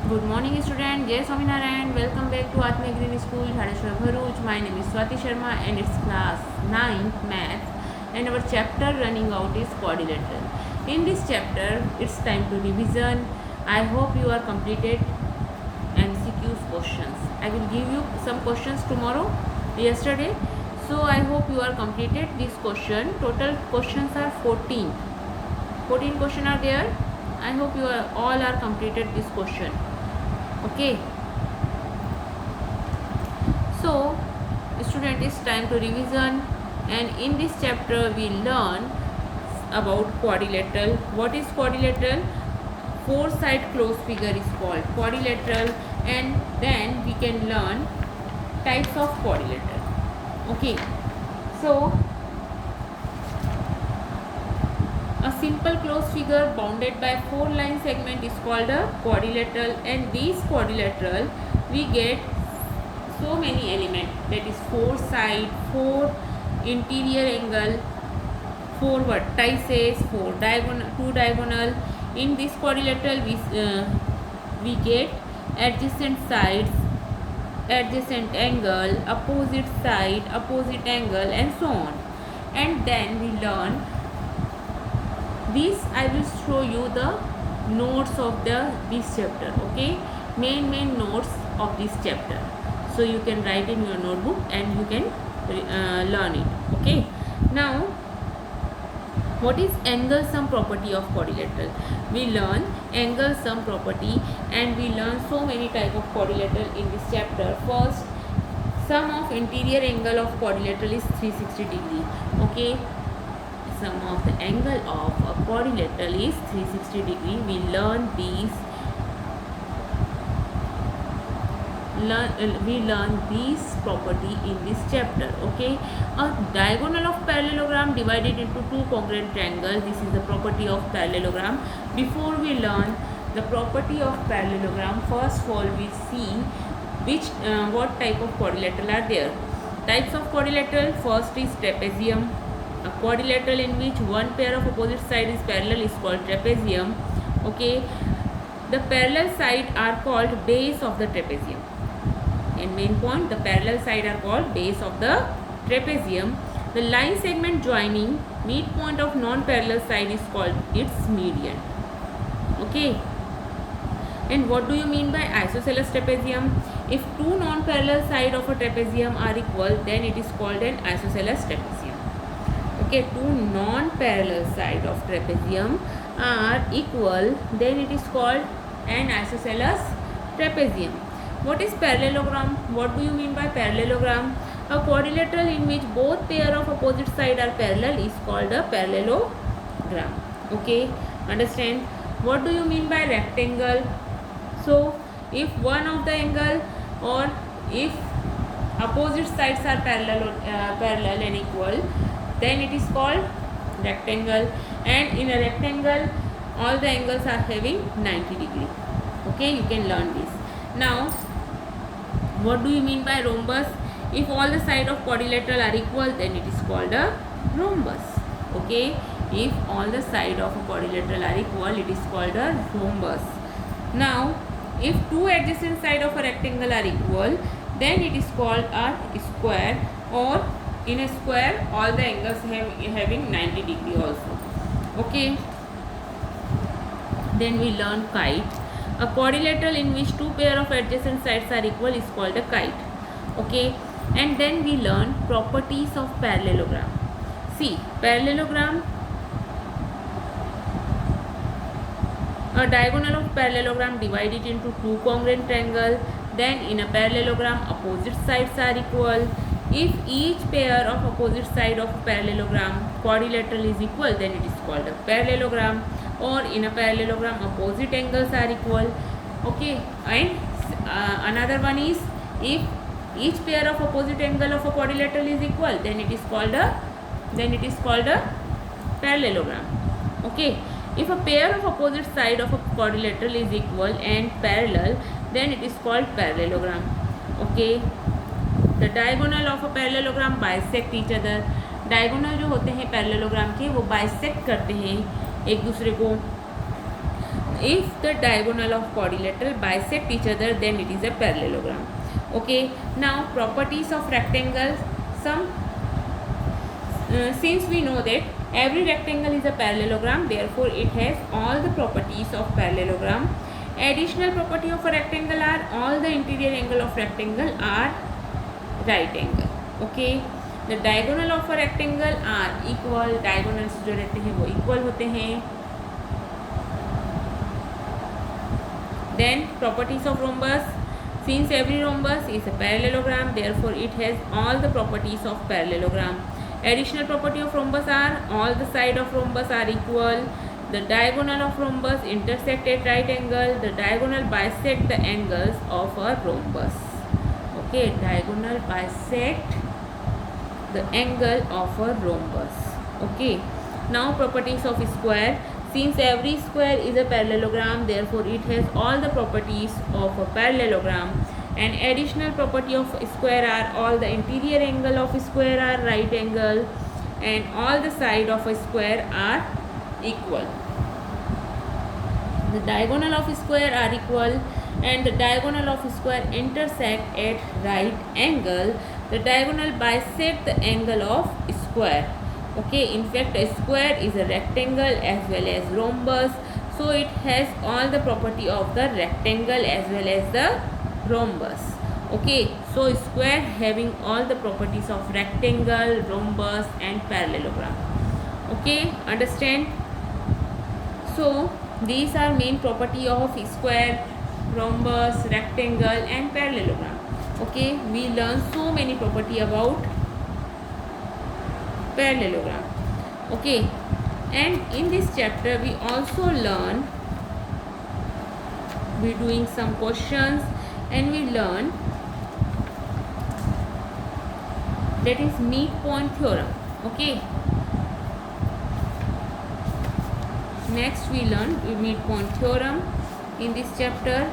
Good morning, student. Jai Swaminarayan. Welcome back to Atma Green School, Dhareshwar Bharuch. My name is Swati Sharma, and it's class 9th Maths. And our chapter running out is quadrilateral. In this chapter, it's time to revision. I hope you are completed MCQs questions. I will give you some questions yesterday. So I hope you are completed this question. Total questions are 14. 14 questions are there. I hope you are all are completed this question. Okay, so student, it's time to revision, and in this chapter we learn about quadrilateral. What is quadrilateral? Four side closed figure is called quadrilateral, and then we can learn types of quadrilateral. Okay, so a simple closed figure bounded by four line segment is called a quadrilateral, and these quadrilateral we get so many elements, that is four side, four interior angle, four vertices, four diagonal, two diagonal. In this quadrilateral we get adjacent sides, adjacent angle, opposite side, opposite angle, and so on. And then we learn this. I will show you the notes of this chapter. Okay, main notes of this chapter, so you can write in your notebook and you can learn it. Okay, now what is angle sum property of quadrilateral? We learn angle sum property, and we learn so many type of quadrilateral in this chapter. First, sum of interior angle of quadrilateral is 360 degree. Okay, sum of the angle of a quadrilateral is 360 degree. We learn these property in this chapter. Okay, a diagonal of parallelogram divided into two congruent triangles. This is the property of parallelogram. Before we learn the property of parallelogram, first of all we see what type of quadrilateral are there. Types of quadrilateral: first is trapezium. A quadrilateral in which one pair of opposite side is parallel is called trapezium. Okay, the parallel side are called base of the trapezium. And main point, the parallel side are called base of the trapezium. The line segment joining midpoint of non-parallel side is called its median. Okay, and what do you mean by isosceles trapezium? If two non-parallel side of a trapezium are equal, then it is called an isosceles trapezium. Okay, two non-parallel side of trapezium are equal, then it is called an isosceles trapezium. What is parallelogram? What do you mean by parallelogram? A quadrilateral in which both pair of opposite side are parallel is called a parallelogram. Okay, understand? What do you mean by rectangle? So if one of the angle, or if opposite sides are parallel and equal, then it is called rectangle. And in a rectangle, all the angles are having 90 degree. Okay, you can learn this. Now, what do you mean by rhombus? If all the sides of quadrilateral are equal, then it is called a rhombus. Okay, if all the sides of a quadrilateral are equal, it is called a rhombus. Now, if two adjacent sides of a rectangle are equal, then it is called a square, or in a square all the angles having 90 degree also. Okay, then we learn kite. A quadrilateral in which two pair of adjacent sides are equal is called a kite. Okay, and then we learn properties of parallelogram. See, parallelogram, a diagonal of parallelogram divided into two congruent triangle. Then in a parallelogram, opposite sides are equal. If each pair of opposite side of a parallelogram quadrilateral is equal, then it is called a parallelogram. Or in a parallelogram, opposite angles are equal. Okay, and another one is, if each pair of opposite angle of a quadrilateral is equal, then it is called a parallelogram. Okay, if a pair of opposite side of a quadrilateral is equal and parallel, then it is called parallelogram. Okay, the diagonal of a parallelogram bisect each other. Diagonal जो होते हैं parallelogram के, वो bisect करते हैं एक दूसरे को. If the diagonal of quadrilateral bisect each other, then it is a parallelogram. Okay, now properties of rectangles. Since we know that every rectangle is a parallelogram, therefore it has all the properties of parallelogram. Additional property of a rectangle are all the interior angle of rectangle are right angle. Okay, the diagonal of a rectangle are equal. Diagonals जो रहते हैं वो equal होते हैं. Then properties of rhombus. Since every rhombus is a parallelogram, therefore it has all the properties of parallelogram. Additional property of rhombus are all the side of rhombus are equal. The diagonal of rhombus intersect at right angle. The diagonal bisect the angles of a rhombus. Okay, diagonal bisect the angle of a rhombus. Okay, now properties of square. Since every square is a parallelogram, therefore it has all the properties of a parallelogram. And additional property of square are all the interior angle of square are right angle, and all the side of a square are equal. The diagonal of square are equal, and the diagonal of square intersect at right angle. The diagonal bisect the angle of square. Okay, in fact a square is a rectangle as well as rhombus, so it has all the property of the rectangle as well as the rhombus. Okay, so square having all the properties of rectangle, rhombus and parallelogram. Okay, understand? So these are main property of square, rhombus, rectangle and parallelogram. Okay, we learn so many property about parallelogram. Okay, and in this chapter we also learn, we doing some questions and we learn that is midpoint theorem. Okay, next we learn midpoint theorem in this chapter.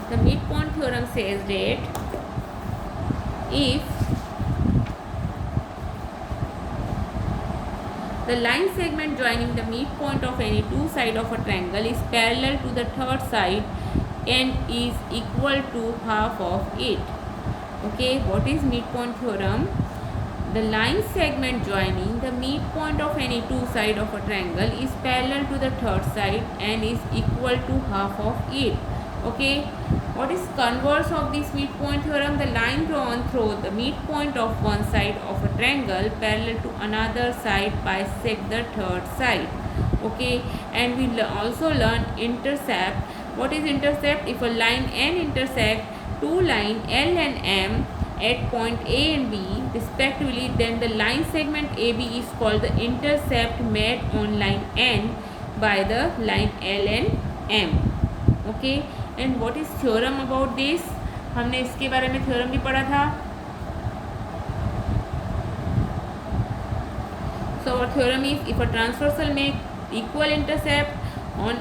The midpoint theorem says that if the line segment joining the midpoint of any two sides of a triangle is parallel to the third side and is equal to half of it. Okay, what is midpoint theorem? The line segment joining the midpoint of any two sides of a triangle is parallel to the third side and is equal to half of it. Okay, what is converse of this midpoint theorem? The line drawn through the midpoint of one side of a triangle parallel to another side bisect the third side. Okay, and we also learn intercept. What is intercept? If a line N intersect two line L and M at point A and B respectively, then the line segment AB is called the intercept made on line N by the line L and M. Okay, and what is theorem about this? हमने इसके बारे में theorem भी पढ़ा था. So our theorem is if a transversal make equal intercept on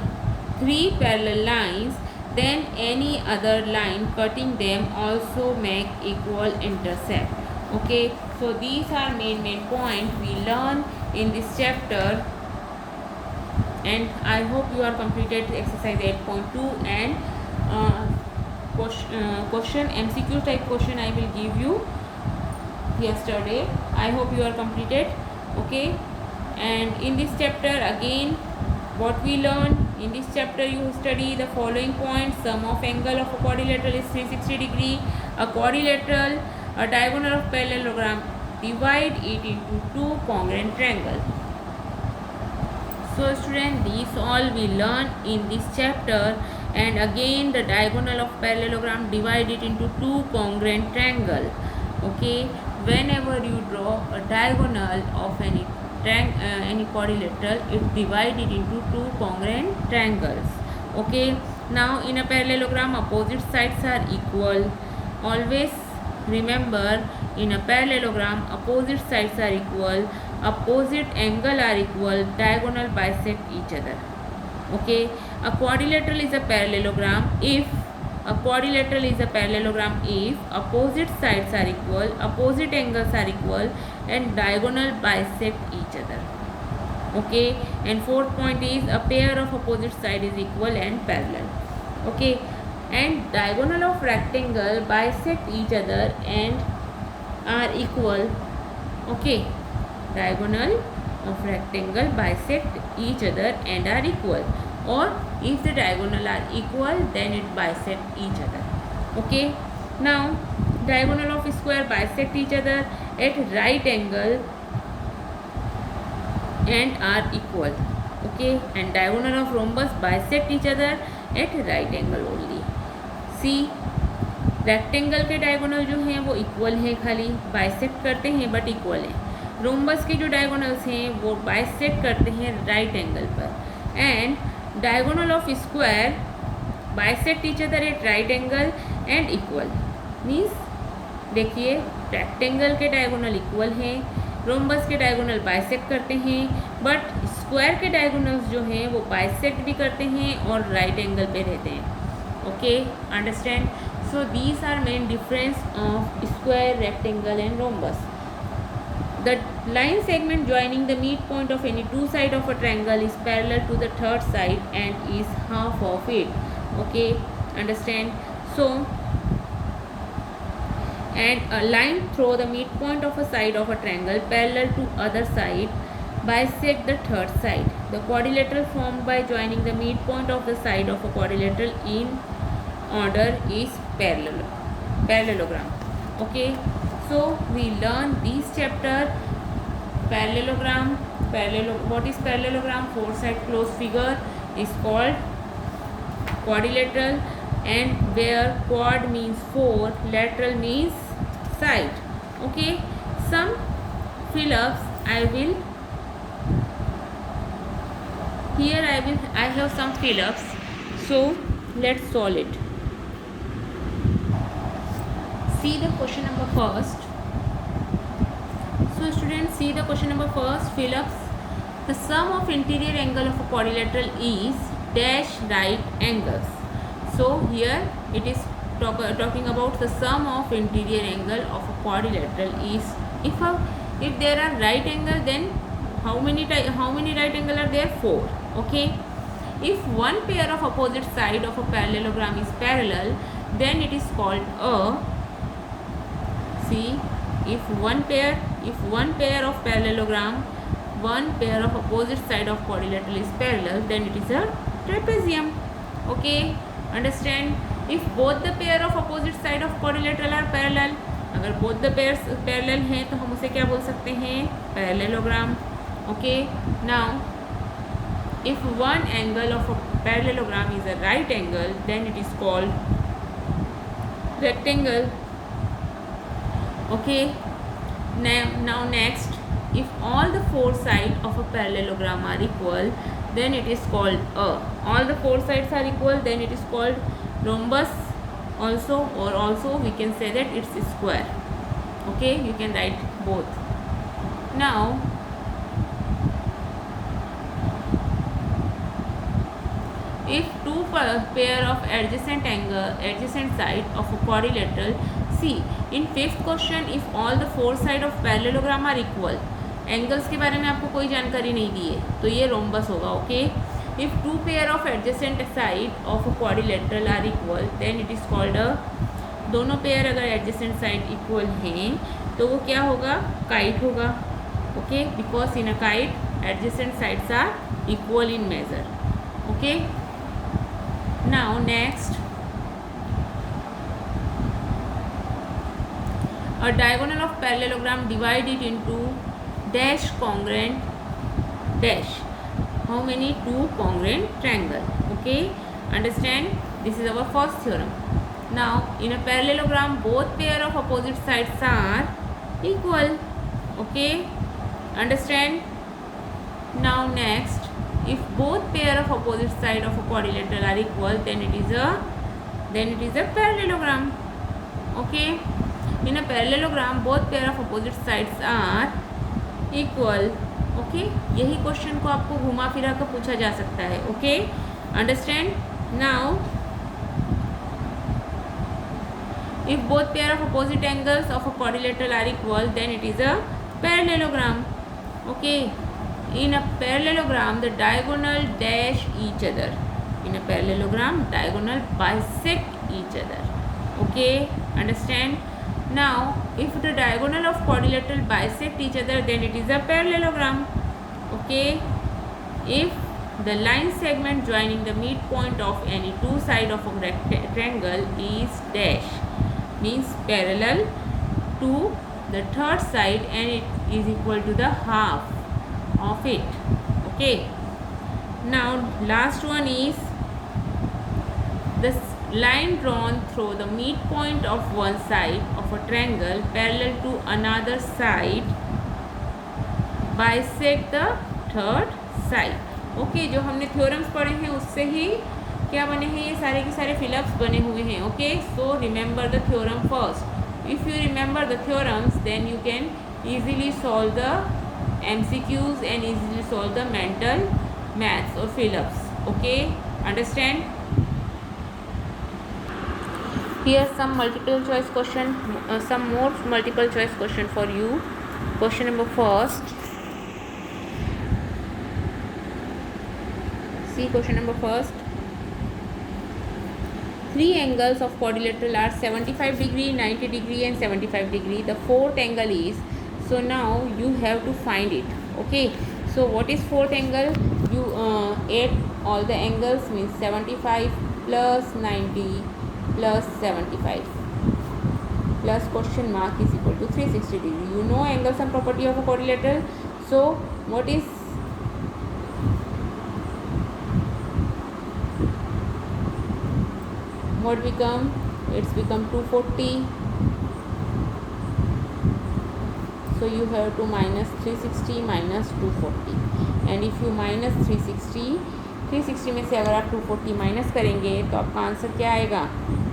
three parallel lines, then any other line cutting them also make equal intercept. Okay, so these are main point we learn in this chapter, and I hope you are completed exercise 8.2 and question MCQ type question I will give you yesterday. I hope you are completed. Okay, and in this chapter again what we learn in this chapter, you study the following points. Sum of angle of a quadrilateral is 360 degree. A quadrilateral, a diagonal of parallelogram, divide it into two congruent triangles. So student, these all we learn in this chapter, and again the diagonal of parallelogram divide it into two congruent triangle. Okay, whenever you draw a diagonal of any quadrilateral, it divide it into two congruent triangles. Okay, now in a parallelogram opposite sides are equal. Always remember, in a parallelogram opposite sides are equal, opposite angle are equal, diagonal bisect each other. Okay, a quadrilateral is a parallelogram if opposite sides are equal, opposite angles are equal and diagonal bisect each other. Okay, and fourth point is a pair of opposite side is equal and parallel. Okay, and diagonal of rectangle bisect each other and are equal. Okay, diagonal of rectangle bisect each other and are equal, or if the diagonal are equal then it bisect each other. Okay, now diagonal of square bisect each other at right angle and are equal. Okay, and diagonal of rhombus bisect each other at right angle only. See, rectangle के diagonal जो हैं वो equal हैं, खाली bisect करते हैं but equal हैं। Rhombus के जो डायगोनल्स हैं वो बाइसेक्ट करते हैं राइट एंगल पर। And diagonal of square bisect each other at right angle and equal. Means देखिए, रेक्टेंगल के डायगोनल इक्वल हैं, रोम्बस के डायगोनल बाइसेक्ट करते हैं, बट स्क्वायर के डायगोनल्स जो हैं वो बाइसेक्ट भी करते हैं और राइट एंगल पे रहते हैं। Okay, understand? So these are main difference of square, rectangle and rhombus. The line segment joining the midpoint of any two side of a triangle is parallel to the third side and is half of it. Okay, understand? So, and a line through the midpoint of a side of a triangle parallel to other side bisect the third side. The quadrilateral formed by joining the midpoint of the side of a quadrilateral in order is parallelogram. Okay, so we learn this chapter. Parallelogram. What is parallelogram? Four side closed figure is called quadrilateral, and where quad means four, lateral means side. Okay, some fill-ups I will here I have some fill-ups, so let's solve it. See the question number first. So students, see the question number first, fill-ups. The sum of interior angle of a quadrilateral is dash right angles. So here it is talking about the sum of interior angle of a quadrilateral is, if there are right angle, then how many right angle are there? 4. Okay, if one pair of opposite side of a parallelogram is parallel, then it is called a, see, if one pair of parallelogram, one pair of opposite side of quadrilateral is parallel, then it is a trapezium. Okay, understand? If both the pair of opposite side of quadrilateral are parallel, अगर both the pairs parallel हैं तो हम उसे क्या बोल सकते हैं? Parallelogram. Okay, now if one angle of a parallelogram is a right angle, then it is called rectangle. Okay, now next, if all the four sides of a parallelogram are equal, then it is called a, all the four sides are equal, then it is called rhombus also, or also we can say that it's a square. Okay, you can write both. Now if two pair of adjacent side of a quadrilateral, see in fifth question, if all the four side of parallelogram are equal, angles के बारे में आपको कोई जानकारी नहीं दी है तो ये रोम्बस होगा. Okay, if two pair of adjacent side of a quadrilateral are equal, then it is called a, दोनों पेयर अगर एडजेसेंट साइड इक्वल हैं तो वो क्या होगा? काइट होगा. Okay, because in a kite adjacent sides are equal in measure. Okay, now next, a diagonal of parallelogram divide it into dash congruent dash. How many? Two congruent triangle. Okay, understand? This is our first theorem. Now in a parallelogram both pair of opposite sides are equal. Okay, understand? Now next, if both pair of opposite side of a quadrilateral are equal, then it is a parallelogram. Okay, in a parallelogram both pair of opposite sides are equal. Okay, यही question को आपको घुमा फिरा कर पूछा जा सकता है. Okay, understand? Now if both pair of opposite angles of a quadrilateral are equal, then it is a parallelogram. Okay, In a parallelogram, the diagonal dash each other. In a parallelogram, diagonal bisect each other. Okay, understand? Now, if the diagonal of quadrilateral bisect each other, then it is a parallelogram. Okay, if the line segment joining the midpoint of any two sides of a rectangle is dash, means parallel to the third side and it is equal to the half of it. Okay, now last one is the line drawn through the midpoint of one side of a triangle parallel to another side bisect the third side. Okay, जो हमने theorems पढ़े हैं उससे ही क्या बने हैं, ये सारे के सारे फिलअप्स बने हुए हैं. Okay, so remember the theorem first. If you remember the theorems, then you can easily solve the MCQs and easily solve the mental maths or fill-ups. Okay, understand? Here some multiple choice question, some more multiple choice question for you. Question number first. See question number first. Three angles of quadrilateral are 75 degree, 90 degree and 75 degree. The fourth angle is, so now you have to find it. Okay, so what is fourth angle? You add all the angles, means 75 plus 90 plus 75 plus question mark is equal to 360 degree. You know angle sum property of a quadrilateral. So what is what become, it's become 240. So you have to minus 360 minus 240, and if you minus 360 में से अगर आप 240 minus करेंगे तो आपका answer क्या आएगा,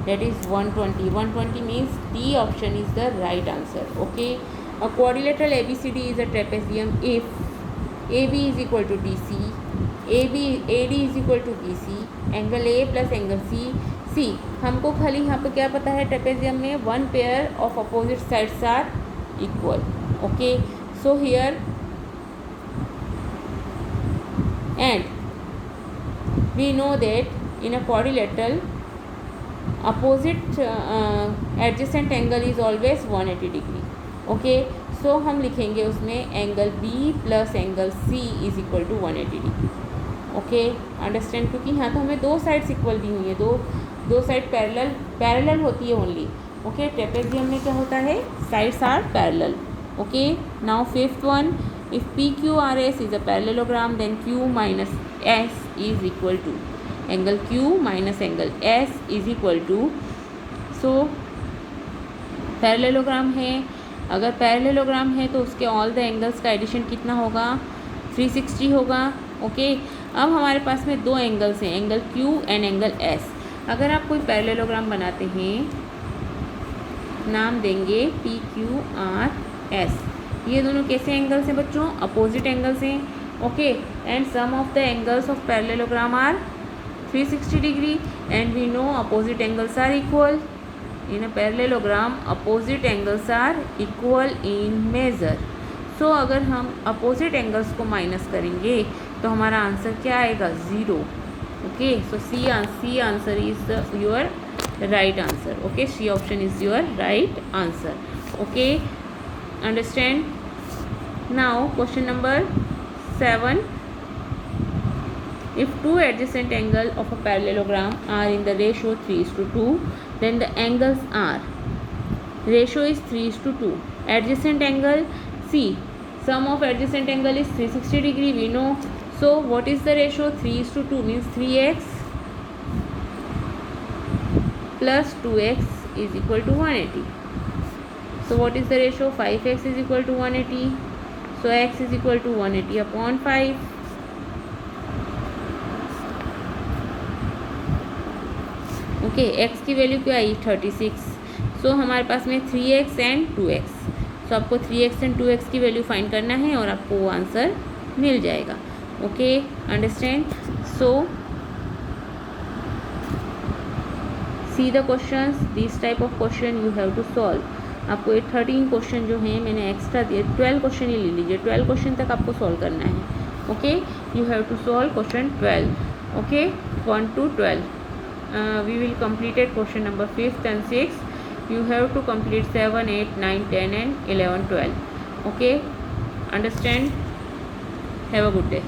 that is 120. 120 means D option is the right answer. Okay, a quadrilateral ABCD is a trapezium if AB is equal to DC, AD is equal to BC, angle A plus angle C. हमको खाली यहाँ पे क्या पता है, trapezium में one pair of opposite sides are equal. Okay, so here and we know that in a quadrilateral opposite adjacent angle is always 180 degree. Okay, so हम लिखेंगे उसमें angle B plus angle C is equal to 180 degree. Okay, understand? क्योंकि यहाँ तो हमें दो sides equal दी हुई है, दो साइड पैरेलल होती है ओनली. ओके, ट्रेपेजियम में क्या होता है, sides are parallel. Okay, now fifth one, if P Q R S is a parallelogram then Q minus S is equal to angle Q minus angle S is equal to. So parallelogram है, अगर parallelogram है तो उसके all the angles का addition कितना होगा, 360 होगा. Okay, अब हमारे पास में दो एंगल्स हैं, angle Q and angle S. अगर आप कोई पैरेललोग्राम बनाते हैं, नाम देंगे पी क्यू आर एस. ये दोनों कैसे एंगल्स हैं बच्चों, अपोजिट एंगल्स हैं. Okay, and sum of the angles of parallelogram are 360 degree and we know opposite angles are equal. In a parallelogram opposite angles are equal in measure. So अगर हम opposite angles को minus करेंगे तो हमारा answer क्या आएगा, 0. Okay, so C answer is your right answer. Okay, C option is your right answer. Okay, understand? Now question number 7. If two adjacent angles of a parallelogram are in the ratio 3:2, then the angles are, ratio is 3:2. Adjacent angle, C, sum of adjacent angle is 360 degree, we know. So what is the ratio, 3:2 means 3x plus 2x is equal to 180. So what is the ratio, 5x is equal to 180. So x is equal to 180 upon 5. Okay, x की value क्या आई, 36. सो हमारे पास में 3x and 2x. सो आपको 3x and 2x की value find करना है और आपको वो आंसर मिल जाएगा. Okay, understand? So see the questions, this type of question you have to solve. आपको ये 13 क्वेश्चन जो हैं मैंने एक्स्ट्रा दिए, 12 क्वेश्चन ही ले लीजिए, 12 क्वेश्चन तक आपको सॉल्व करना है. Okay, you have to solve question 12. Okay, 1 to 12. We will completed question number 5th and 6th. You have to complete 7, 8, 9, 10 and 11, 12. Okay, understand? Have a good day.